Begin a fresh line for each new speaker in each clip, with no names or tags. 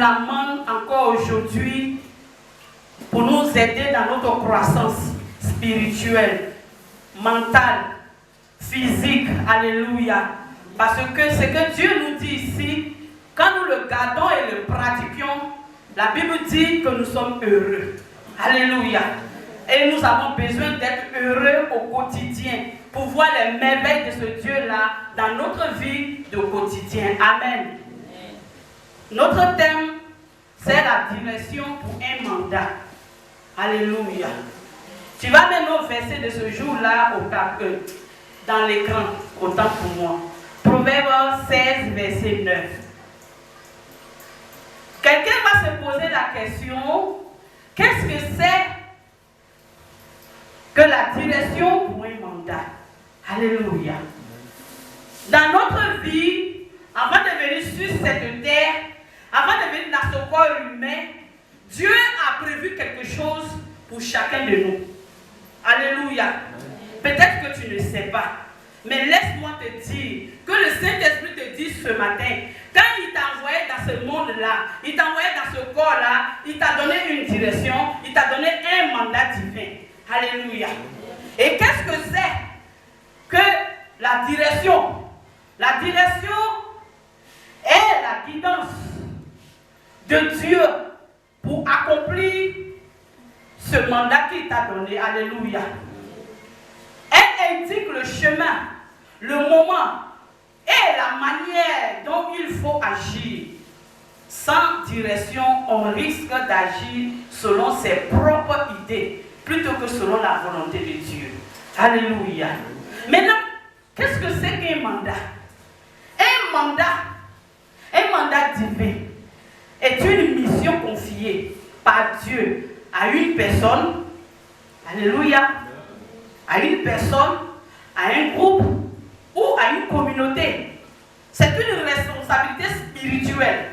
l'amène encore aujourd'hui pour nous aider dans notre croissance spirituelle, mentale, physique. Alléluia. Parce que ce que Dieu nous dit ici, quand nous le gardons et le pratiquions, la Bible dit que nous sommes heureux. Alléluia. Et nous avons besoin d'être heureux au quotidien pour voir les merveilles de ce Dieu-là dans notre vie de quotidien. Amen. Notre thème, c'est la direction pour un mandat. Alléluia. Tu vas mettre nos versets de ce jour-là dans l'écran, autant pour moi. Proverbe 16, verset 9. Quelqu'un va se poser la question, qu'est-ce que c'est que la direction pour un mandat? Alléluia. Dans notre vie, avant de venir sur cette terre, avant de venir dans ce corps humain, Dieu a prévu quelque chose pour chacun de nous. Alléluia. Peut-être que tu ne sais pas, mais laisse-moi te dire que le Saint-Esprit te dit ce matin, quand il t'a envoyé dans ce monde-là, il t'a envoyé dans ce corps-là, il t'a donné une direction, il t'a donné un mandat divin. Alléluia. Et qu'est-ce que c'est que la direction? La direction est la guidance de Dieu pour accomplir ce mandat qu'il t'a donné. Alléluia. Elle indique le chemin, le moment et la manière dont il faut agir. Sans direction, on risque d'agir selon ses propres idées plutôt que selon la volonté de Dieu. Alléluia. Maintenant, qu'est-ce que c'est qu'un mandat? Un mandat divin est une mission confiée par Dieu à une personne, alléluia, à une personne, à un groupe ou à une communauté. C'est une responsabilité spirituelle,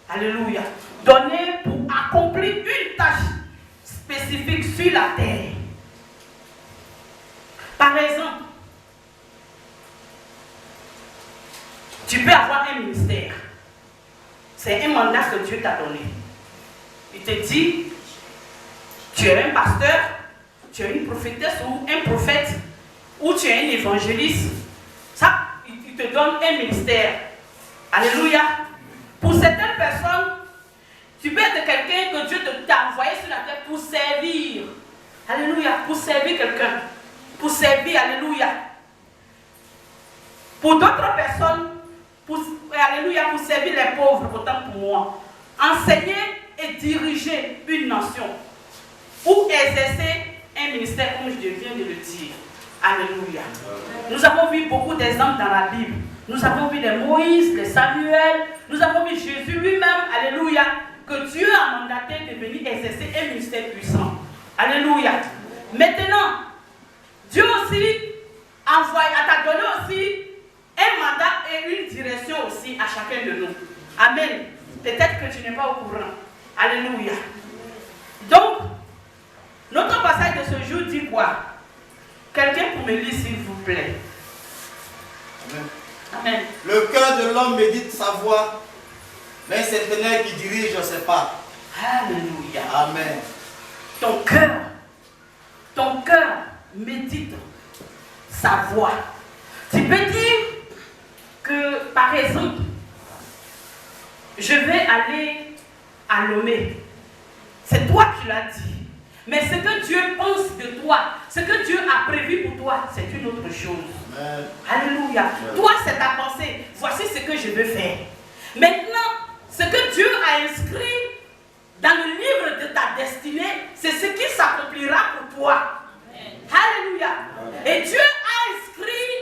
alléluia, donnée pour accomplir une tâche spécifique sur la terre. Par exemple, tu peux avoir un ministère. C'est un mandat que Dieu t'a donné. Il te dit, tu es un pasteur, tu es une prophétesse ou un prophète, ou tu es un évangéliste. Ça, il te donne un ministère. Alléluia. Pour certaines personnes, tu peux être quelqu'un que Dieu t'a envoyé sur la terre pour servir. Alléluia. Pour servir quelqu'un. Pour servir, alléluia. Pour d'autres personnes, alléluia, pour servir les pauvres, autant pour moi. Enseigner et diriger une nation. Ou exercer un ministère, comme je viens de le dire. Alléluia. Nous avons vu beaucoup d'exemples dans la Bible. Nous avons vu des Moïse, des Samuel. Nous avons vu Jésus lui-même, alléluia, que Dieu a mandaté de venir exercer un ministère puissant. Alléluia. Maintenant, Dieu aussi t'a donné aussi un mandat et une direction aussi à chacun de nous. Amen. Peut-être que tu n'es pas au courant. Alléluia. Donc, notre passage de ce jour dit quoi? Quelqu'un pour me lire, s'il vous plaît.
Amen.
Amen.
Le cœur de l'homme médite sa voix, mais c'est l'Éternel qui dirige ses pas.
Alléluia.
Amen.
Ton cœur médite sa voix. Tu peux dire que, par exemple, je vais aller à Lomé. C'est toi qui l'as dit. Mais ce que Dieu pense de toi, ce que Dieu a prévu pour toi, c'est une autre chose.
Amen.
Alléluia.
Amen.
Toi, c'est ta pensée. Voici ce que je veux faire. Maintenant, ce que Dieu a inscrit dans le livre de ta destinée, c'est ce qui s'accomplira pour toi. Alléluia. Et Dieu a inscrit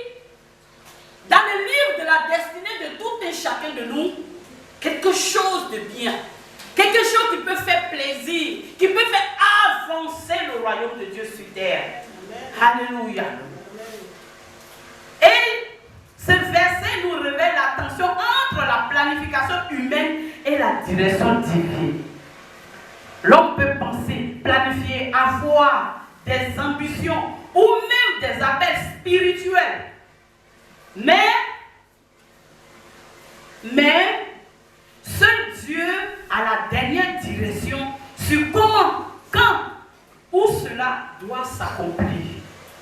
dans le livre de la destinée de tout et chacun de nous quelque chose de bien. Quelque chose qui peut faire plaisir, qui peut faire avancer le royaume de Dieu sur terre. Alléluia. Et ce verset nous révèle la tension entre la planification humaine et la direction divine. L'homme peut penser, planifier, avoir des ambitions ou même des appels spirituels. Mais seul Dieu a à la dernière direction sur comment, quand, où cela doit s'accomplir.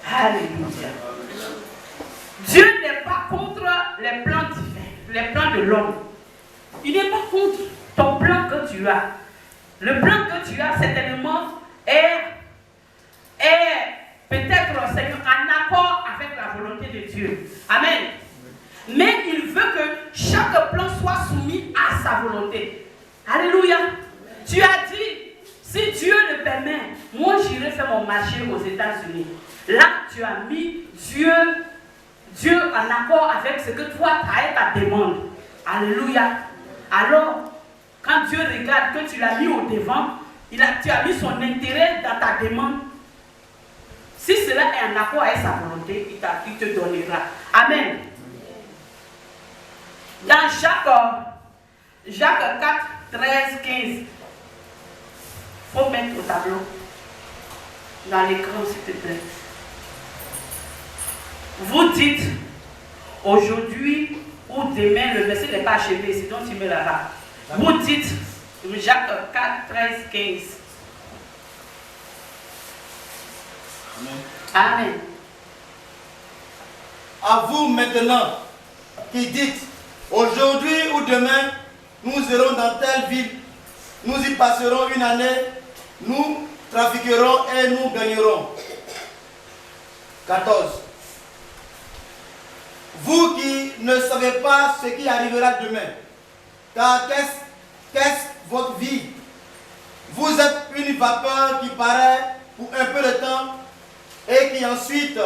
Alléluia. Dieu n'est pas contre les plans divins, les plans de l'homme. Il n'est pas contre ton plan que tu as. Le plan que tu as certainement est peut-être, Seigneur, en accord avec la volonté de Dieu. Amen. Mais il veut que chaque plan soit soumis à sa volonté. Alléluia. Tu as dit, si Dieu le permet, moi j'irai faire mon marché aux États-Unis. Là, tu as mis Dieu en accord avec ce que toi, tu as ta demande. Alléluia. Alors, quand Dieu regarde que tu l'as mis au devant, tu as mis son intérêt dans ta demande. Si cela est en accord avec sa volonté, il te donnera. Amen. Dans Jacques 4, 13, 15, il faut mettre au tableau, dans l'écran s'il te plaît. Vous dites, aujourd'hui ou demain, le verset n'est pas achevé, c'est donc tu mets là-bas. Vous dites, Jacques 4, 13, 15.
Amen.
Amen.
À vous maintenant, qui dites, aujourd'hui ou demain, nous irons dans telle ville, nous y passerons une année, nous trafiquerons et nous gagnerons. 14. Vous qui ne savez pas ce qui arrivera demain, car qu'est-ce votre vie? Vous êtes une vapeur qui paraît pour un peu de temps et qui ensuite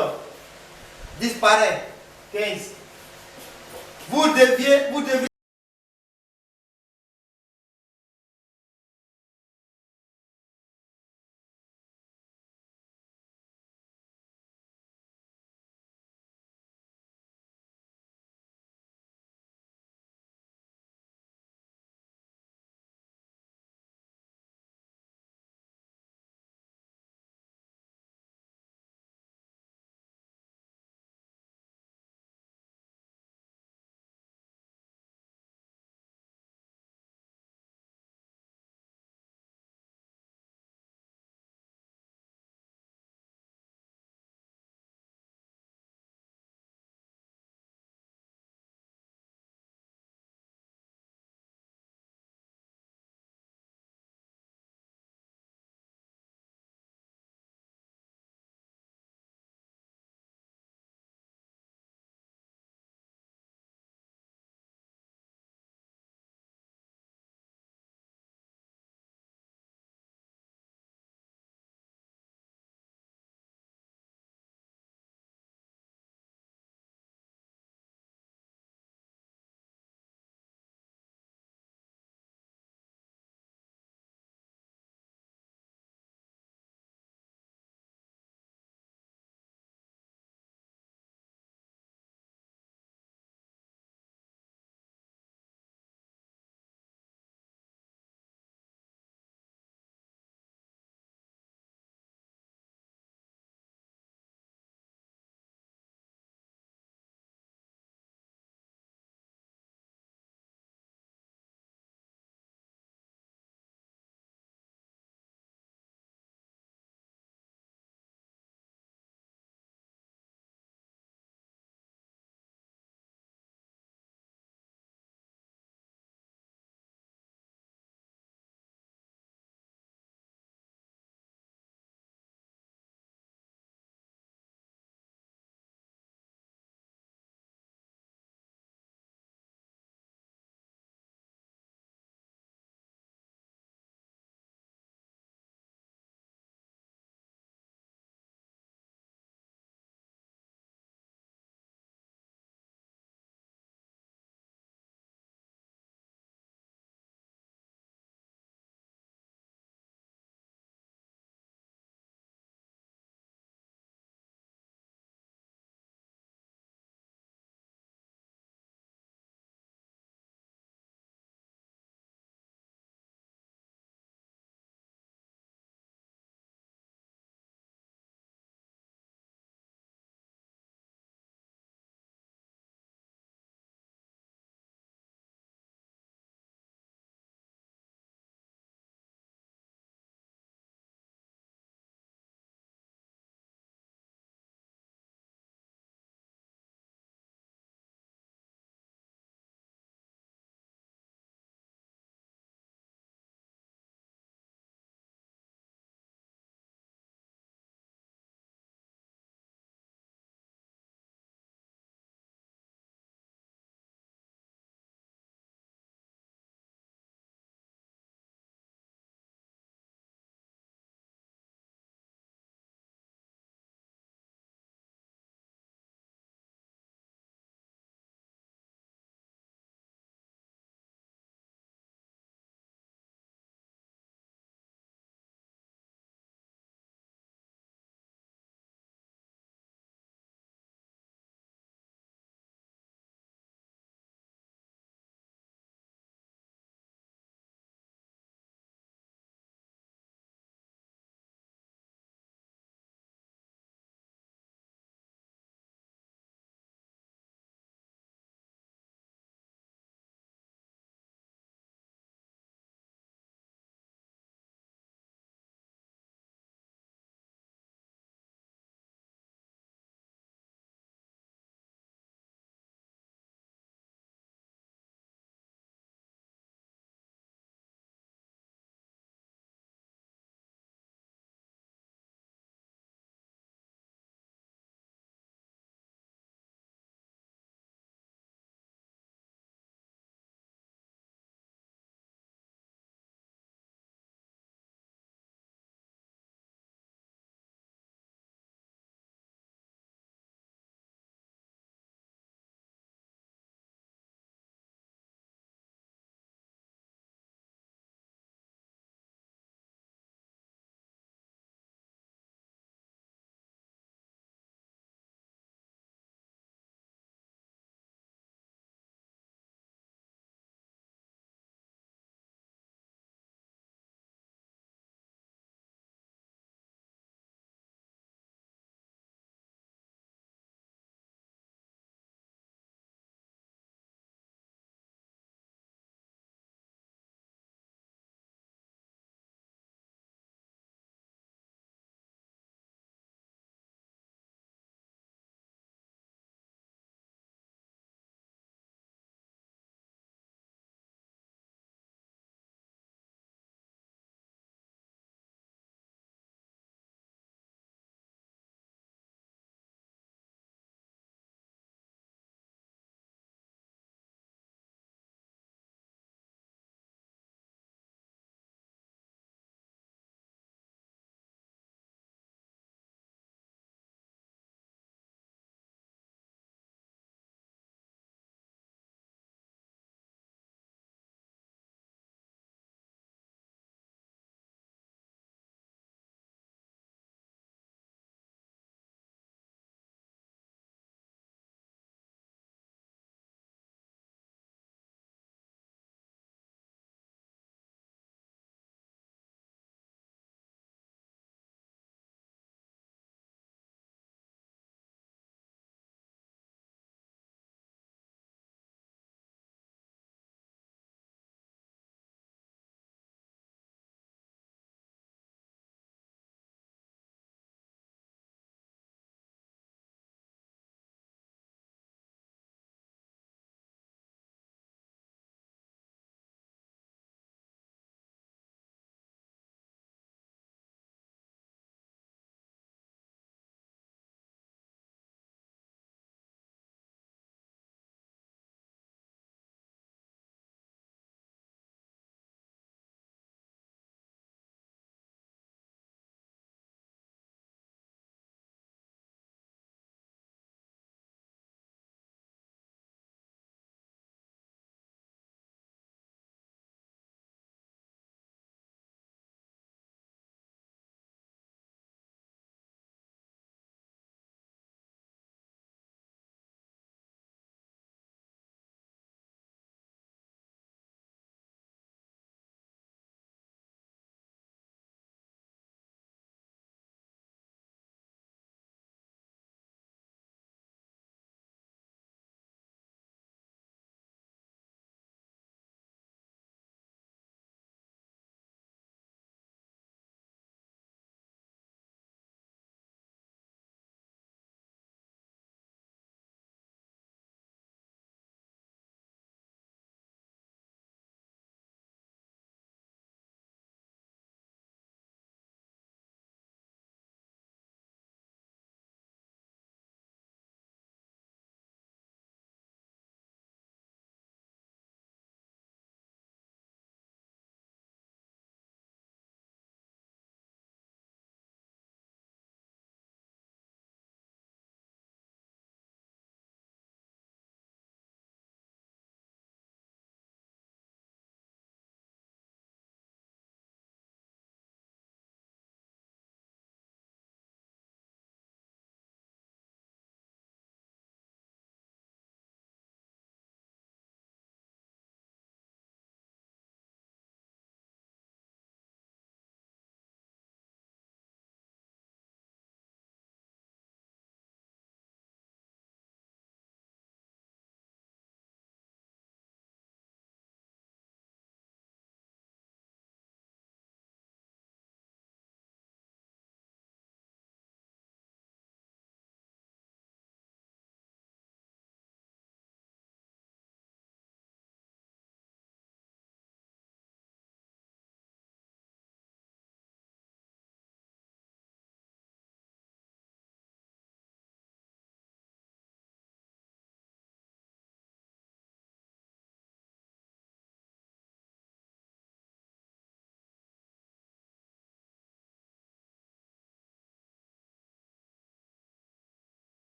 disparaît. 15. Vous deviez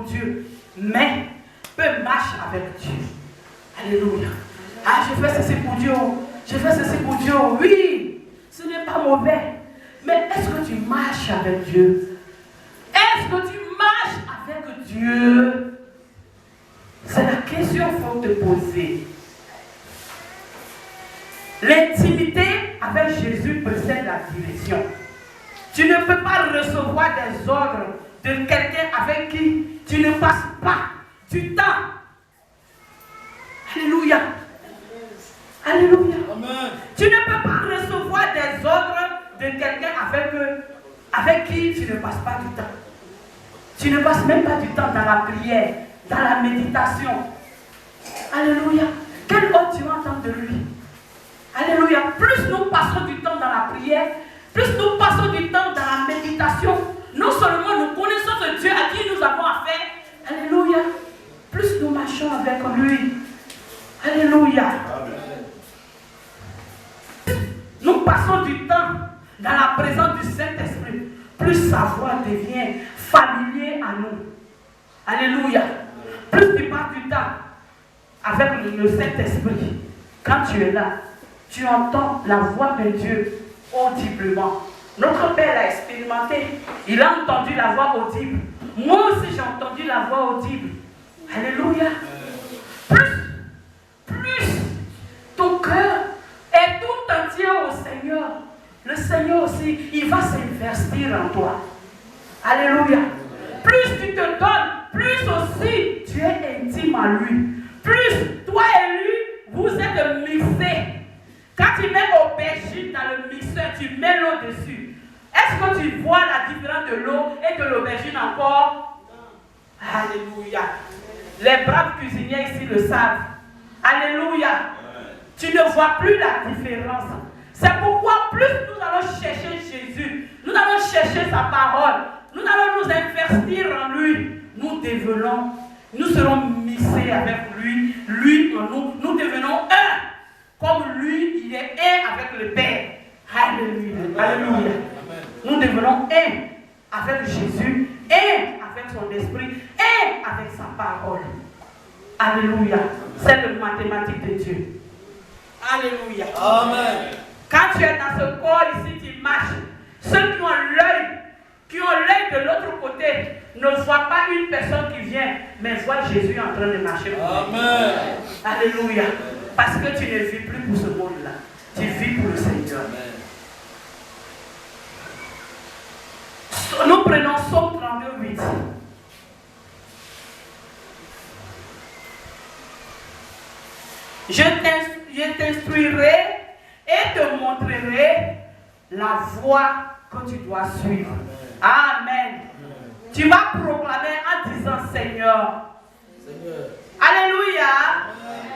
Dieu, mais peut marcher avec Dieu. Alléluia. Ah, je fais ceci pour Dieu. Je fais ceci pour Dieu. Oui, ce n'est pas mauvais. Mais est-ce que tu marches avec Dieu? Est-ce que tu marches avec Dieu? C'est la question qu'il faut te poser. L'intimité avec Jésus précède la direction. Tu ne peux pas recevoir des ordres de quelqu'un avec qui tu ne passes pas du temps. Alléluia. Alléluia. Amen. Tu ne peux pas recevoir des ordres de quelqu'un avec qui tu ne passes pas du temps. Tu ne passes même pas du temps dans la prière, dans la méditation. Alléluia. Quel ordre tu vas entendre de lui? Alléluia. Plus nous passons du temps dans la prière, plus nous passons du temps dans la méditation, non seulement nous connaissons ce Dieu à qui nous avons affaire, alléluia, plus nous marchons avec lui. Alléluia. Nous passons du temps dans la présence du Saint-Esprit, plus sa voix devient familier à nous. Alléluia. Plus tu passes du temps avec le Saint-Esprit, quand tu es là, tu entends la voix de Dieu audiblement. Notre Père l'a expérimenté. Il a entendu la voix audible. Moi aussi j'ai entendu la voix audible. Alléluia. Plus ton cœur est tout entier au Seigneur. Le Seigneur aussi, il va s'investir en toi. Alléluia. Plus tu te donnes, plus aussi tu es intime à lui. Plus toi et lui, vous êtes mixés. Quand tu mets aubergine dans le mixeur, tu mets l'eau dessus. Est-ce que tu vois la différence de l'eau et de l'aubergine encore? Alléluia. Les braves cuisiniers ici le savent. Alléluia. Tu ne vois plus la différence. C'est pourquoi plus nous allons chercher Jésus, nous allons chercher sa parole, nous allons nous investir en lui. Nous serons mixés avec lui, lui en nous, nous devenons un. Comme lui, il est un avec le Père. Alléluia. Alléluia. Nous devenons un avec Jésus, un avec son esprit, un avec sa parole. Alléluia. C'est le mathématique de Dieu. Alléluia.
Amen.
Quand tu es dans ce corps ici, tu marches. Ceux qui ont l'œil de l'autre côté, ne voient pas une personne qui vient, mais voient Jésus en train de marcher.
Amen.
Alléluia. Parce que tu ne vis plus pour ce monde-là. Tu vis pour le Seigneur. Nous prenons Psaume 32:8. Je t'instruirai et te montrerai la voie que tu dois suivre. Amen. Tu vas proclamer en disant Seigneur. Alléluia.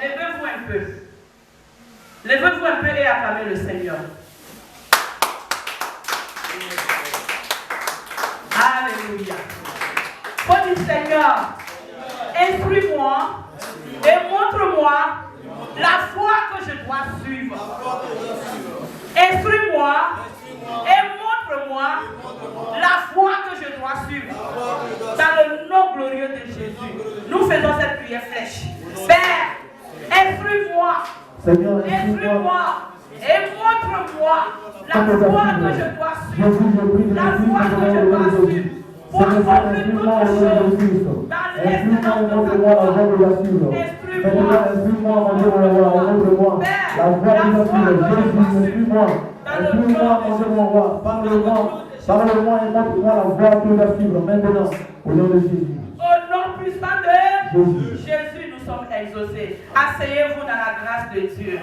Levez-vous un peu. Levez-vous un peu et acclamez le Seigneur. Alléluia. Faut dire Seigneur, instruis-moi et montre-moi la voie que je dois suivre. Instruis-moi et montre-moi la voie que je dois suivre. Dans le nom glorieux de Jésus. Nous faisons cette prière flèche. Père, instruis-moi. Instruis-moi et montre-moi la voie que je dois suivre. La voie que je dois suivre. Pour accomplir toutes choses dans l'excellence de ta parole. Instruis-moi. Père, la voie que je dois suivre.
Parle-moi et montre-moi la voie que je dois suivre maintenant, au nom de Jésus.
Au nom puissant de Jésus, nous sommes exaucés. Asseyez-vous dans la grâce de Dieu.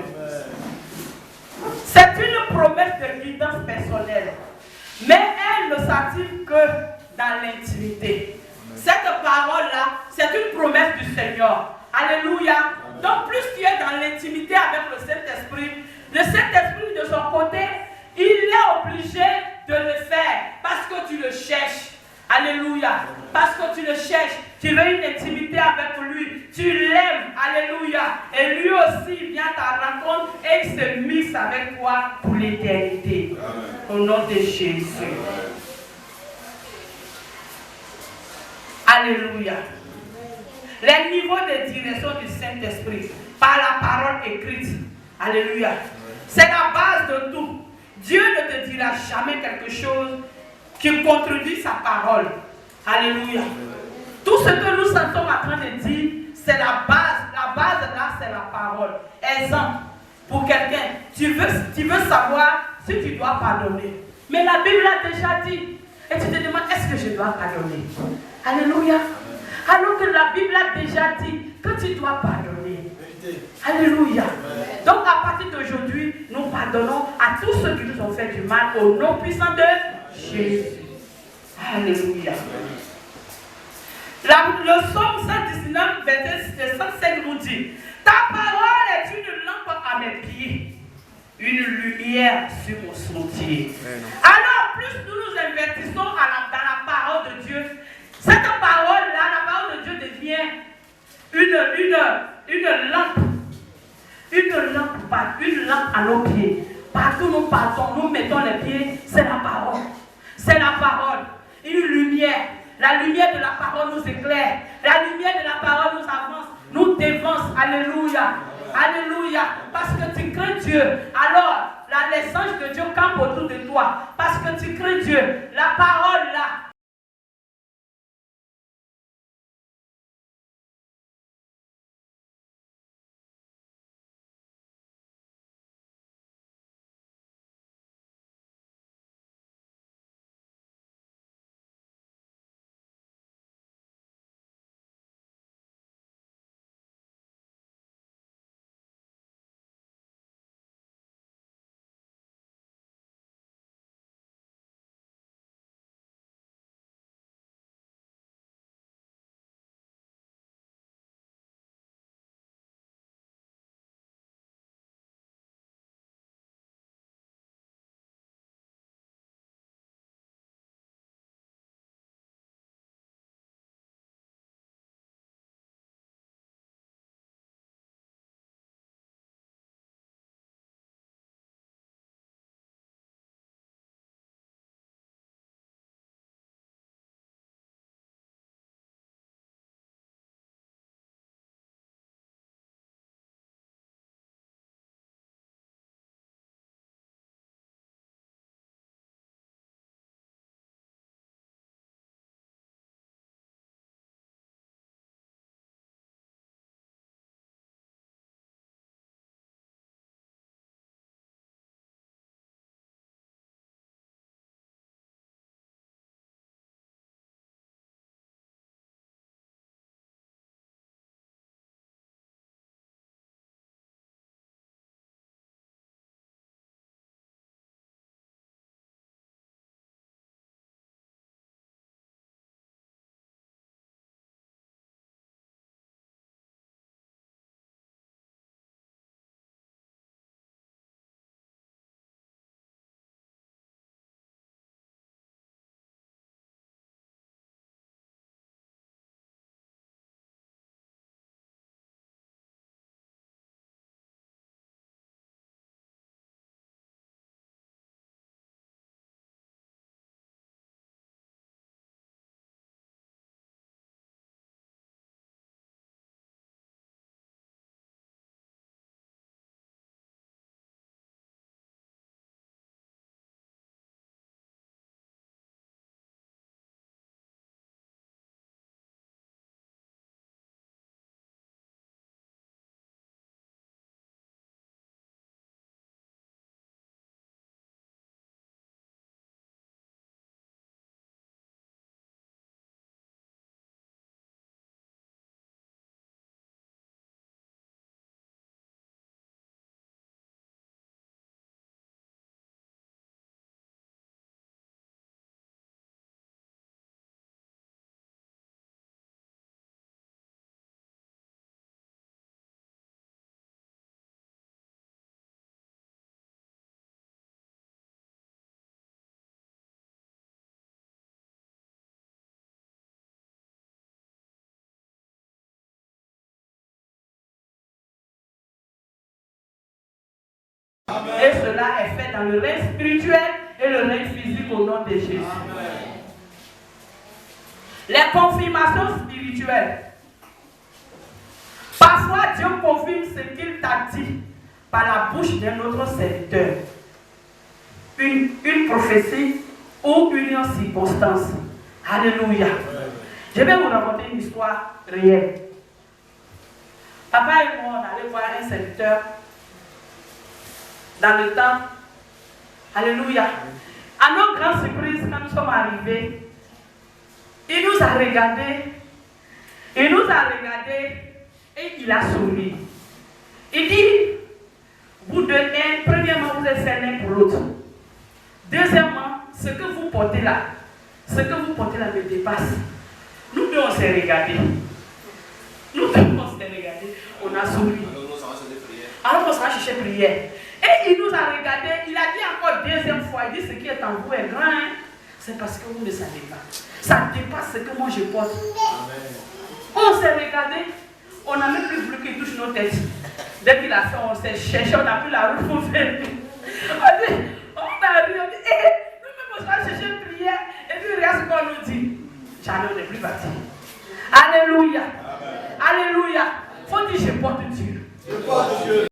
C'est une promesse de guidance personnelle, mais elle ne s'active que dans l'intimité. Cette parole-là, c'est une promesse du Seigneur. Alléluia. Donc plus tu es dans l'intimité avec le Saint-Esprit, le Saint-Esprit de son côté, il est obligé de le faire parce que tu le cherches. Alléluia. Parce que tu le cherches. Tu veux une intimité avec lui. Tu l'aimes. Alléluia. Et lui aussi vient à ta rencontre et il se mixe avec toi pour l'éternité. Au nom de Jésus. Alléluia. les niveaux de direction du Saint-Esprit par la parole écrite. Alléluia. C'est la base de tout. Dieu ne te dira jamais quelque chose qui contredit sa parole. Alléluia. Tout ce que nous sommes en train de dire, c'est la base. La base là, c'est la parole. Exemple, pour quelqu'un, tu veux savoir si tu dois pardonner. Mais la Bible a déjà dit. Et tu te demandes, est-ce que je dois pardonner? Alléluia. Alors que la Bible a déjà dit que tu dois pardonner. Alléluia. Donc à partir d'aujourd'hui, nous pardonnons à tous ceux qui nous ont fait du mal au nom puissant de Jésus. Alléluia. Le psaume 119, verset 105 nous dit: ta parole est une lampe à mes pieds, une lumière sur mon sentier. Alors, plus nous nous investissons dans la parole de Dieu, cette parole-là, la parole de Dieu devient une lampe. Une lampe à nos pieds. Partout nous partons, nous mettons les pieds, c'est la parole. C'est la parole. Une lumière. La lumière de la parole nous éclaire. La lumière de la parole nous avance, nous dévance. Alléluia. Alléluia. Parce que tu crains Dieu. Alors, les anges de Dieu campent autour de toi. Parce que tu crains Dieu. La parole là. Et cela est fait dans le règne spirituel et le règne physique au nom de Jésus. Amen. Les confirmations spirituelles. par la bouche d'un autre serviteur une prophétie ou une circonstance. Alléluia. Je vais vous raconter une histoire réelle. Papa et moi, on allait voir un serviteur dans le temps. Alléluia. À notre grande surprise, quand nous sommes arrivés, il nous a regardés. Il nous a regardés et il a souri. Il dit, vous deux, premièrement, vous êtes faits l'un pour l'autre. Deuxièmement, ce que vous portez là me dépasse. Nous deux, on s'est regardés. Nous deux, on s'est regardés. On a souri. Alors, on s'est cherché prière. Et il nous a regardés. Il a dit encore deuxième fois, il dit, ce qui est en vous est grand. Hein? C'est parce que vous ne savez pas. Ça dépasse ce que moi je porte. Amen. On s'est regardé. On n'a même plus voulu qu'il touche nos têtes. Dès qu'il a fait, on s'est cherché, on n'a plus la route pour faire. On a ri, on dit, nous-mêmes on s'est cherché prière. Et puis regarde ce qu'on nous dit. Jamais on n'est plus parti. Alléluia. Amen. Alléluia. Faut dire je porte Dieu. Je porte Dieu.